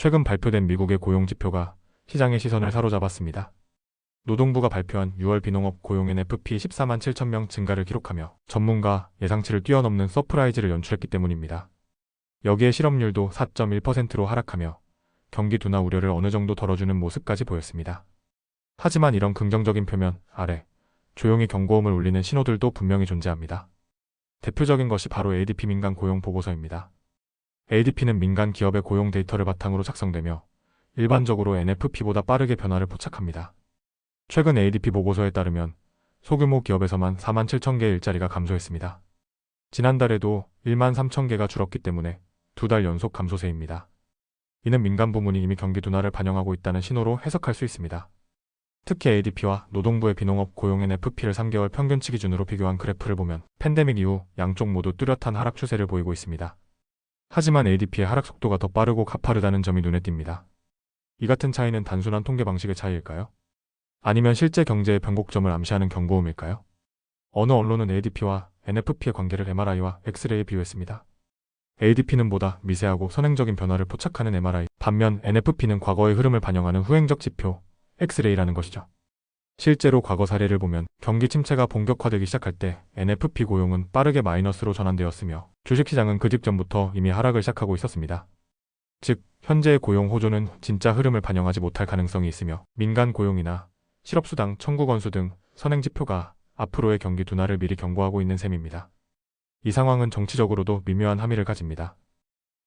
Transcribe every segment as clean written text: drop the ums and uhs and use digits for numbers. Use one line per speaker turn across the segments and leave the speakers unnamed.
최근 발표된 미국의 고용지표가 시장의 시선을 사로잡았습니다. 노동부가 발표한 6월 비농업 고용 NFP 14만 7천 명 증가를 기록하며 전문가 예상치를 뛰어넘는 서프라이즈를 연출했기 때문입니다. 여기에 실업률도 4.1%로 하락하며 경기 둔화 우려를 어느 정도 덜어주는 모습까지 보였습니다. 하지만 이런 긍정적인 표면 아래 조용히 경고음을 울리는 신호들도 분명히 존재합니다. 대표적인 것이 바로 ADP 민간 고용 보고서입니다. ADP는 민간 기업의 고용 데이터를 바탕으로 작성되며 일반적으로 NFP보다 빠르게 변화를 포착합니다. 최근 ADP 보고서에 따르면 소규모 기업에서만 4만 7천 개의 일자리가 감소했습니다. 지난달에도 1만 3천 개가 줄었기 때문에 2달 연속 감소세입니다. 이는 민간 부문이 이미 경기 둔화를 반영하고 있다는 신호로 해석할 수 있습니다. 특히 ADP와 노동부의 비농업 고용 NFP를 3개월 평균치 기준으로 비교한 그래프를 보면 팬데믹 이후 양쪽 모두 뚜렷한 하락 추세를 보이고 있습니다. 하지만 ADP의 하락 속도가 더 빠르고 가파르다는 점이 눈에 띕니다. 이 같은 차이는 단순한 통계 방식의 차이일까요? 아니면 실제 경제의 변곡점을 암시하는 경고음일까요? 어느 언론은 ADP와 NFP의 관계를 MRI와 엑스레이에 비유했습니다. ADP는 보다 미세하고 선행적인 변화를 포착하는 MRI, 반면 NFP는 과거의 흐름을 반영하는 후행적 지표, 엑스레이라는 것이죠. 실제로 과거 사례를 보면 경기 침체가 본격화되기 시작할 때 NFP 고용은 빠르게 마이너스로 전환되었으며 주식시장은 그 직전부터 이미 하락을 시작하고 있었습니다. 즉, 현재의 고용 호조는 진짜 흐름을 반영하지 못할 가능성이 있으며 민간 고용이나 실업수당 청구 건수 등 선행지표가 앞으로의 경기 둔화를 미리 경고하고 있는 셈입니다. 이 상황은 정치적으로도 미묘한 함의를 가집니다.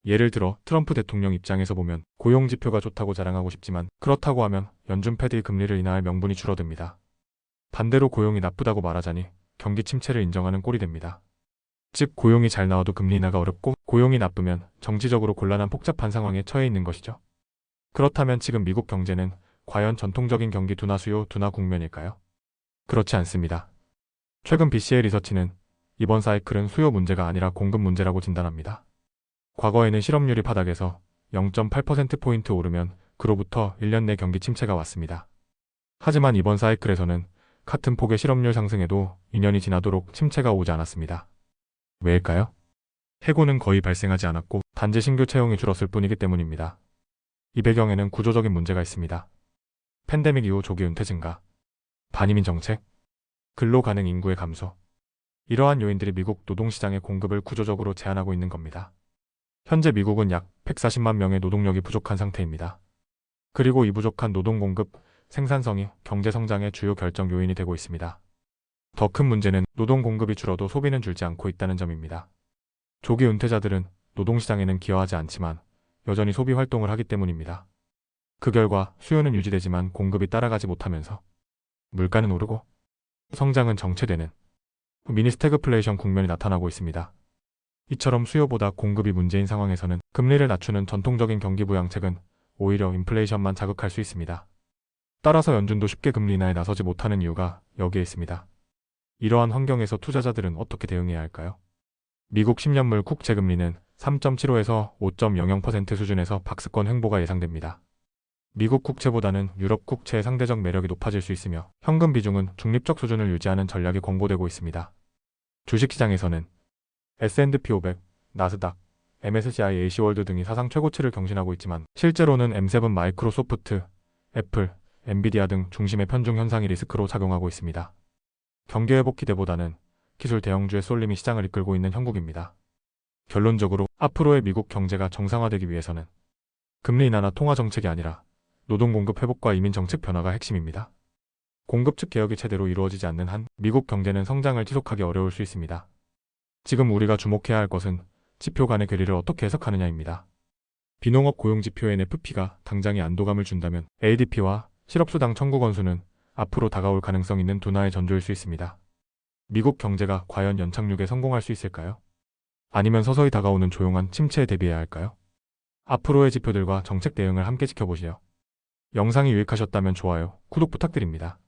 예를 들어 트럼프 대통령 입장에서 보면 고용지표가 좋다고 자랑하고 싶지만 그렇다고 하면 연준 패드의 금리를 인하할 명분이 줄어듭니다. 반대로 고용이 나쁘다고 말하자니 경기 침체를 인정하는 꼴이 됩니다. 즉 고용이 잘 나와도 금리 인하가 어렵고 고용이 나쁘면 정치적으로 곤란한 복잡한 상황에 처해 있는 것이죠. 그렇다면 지금 미국 경제는 과연 전통적인 경기 둔화 수요 둔화 국면일까요? 그렇지 않습니다. 최근 BCA 리서치는 이번 사이클은 수요 문제가 아니라 공급 문제라고 진단합니다. 과거에는 실업률이 바닥에서 0.8%포인트 오르면 그로부터 1년 내 경기 침체가 왔습니다. 하지만 이번 사이클에서는 같은 폭의 실업률 상승에도 2년이 지나도록 침체가 오지 않았습니다. 왜일까요? 해고는 거의 발생하지 않았고 단지 신규 채용이 줄었을 뿐이기 때문입니다. 이 배경에는 구조적인 문제가 있습니다. 팬데믹 이후 조기 은퇴 증가, 반이민 정책, 근로 가능 인구의 감소. 이러한 요인들이 미국 노동시장의 공급을 구조적으로 제한하고 있는 겁니다. 현재 미국은 약 140만 명의 노동력이 부족한 상태입니다. 그리고 이 부족한 노동 공급, 생산성이 경제 성장의 주요 결정 요인이 되고 있습니다. 더 큰 문제는 노동 공급이 줄어도 소비는 줄지 않고 있다는 점입니다. 조기 은퇴자들은 노동시장에는 기여하지 않지만 여전히 소비 활동을 하기 때문입니다. 그 결과 수요는 유지되지만 공급이 따라가지 못하면서 물가는 오르고 성장은 정체되는 미니 스태그플레이션 국면이 나타나고 있습니다. 이처럼 수요보다 공급이 문제인 상황에서는 금리를 낮추는 전통적인 경기 부양책은 오히려 인플레이션만 자극할 수 있습니다. 따라서 연준도 쉽게 금리 인하에 나서지 못하는 이유가 여기에 있습니다. 이러한 환경에서 투자자들은 어떻게 대응해야 할까요? 미국 10년물 국채금리는 3.75에서 5.00% 수준에서 박스권 횡보가 예상됩니다. 미국 국채보다는 유럽 국채의 상대적 매력이 높아질 수 있으며 현금 비중은 중립적 수준을 유지하는 전략이 권고되고 있습니다. 주식시장에서는 S&P 500, 나스닥, MSCI A시월드 등이 사상 최고치를 경신하고 있지만 실제로는 M7 마이크로소프트, 애플, 엔비디아 등 중심의 편중 현상이 리스크로 작용하고 있습니다. 경기 회복 기대보다는 기술 대형주의 쏠림이 시장을 이끌고 있는 형국입니다. 결론적으로 앞으로의 미국 경제가 정상화되기 위해서는 금리 인하나 통화 정책이 아니라 노동 공급 회복과 이민 정책 변화가 핵심입니다. 공급 측 개혁이 제대로 이루어지지 않는 한 미국 경제는 성장을 지속하기 어려울 수 있습니다. 지금 우리가 주목해야 할 것은 지표 간의 괴리를 어떻게 해석하느냐입니다. 비농업 고용지표 NFP가 당장의 안도감을 준다면 ADP와 실업수당 청구 건수는 앞으로 다가올 가능성 있는 둔화의 전조일 수 있습니다. 미국 경제가 과연 연착륙에 성공할 수 있을까요? 아니면 서서히 다가오는 조용한 침체에 대비해야 할까요? 앞으로의 지표들과 정책 대응을 함께 지켜보시죠. 영상이 유익하셨다면 좋아요, 구독 부탁드립니다.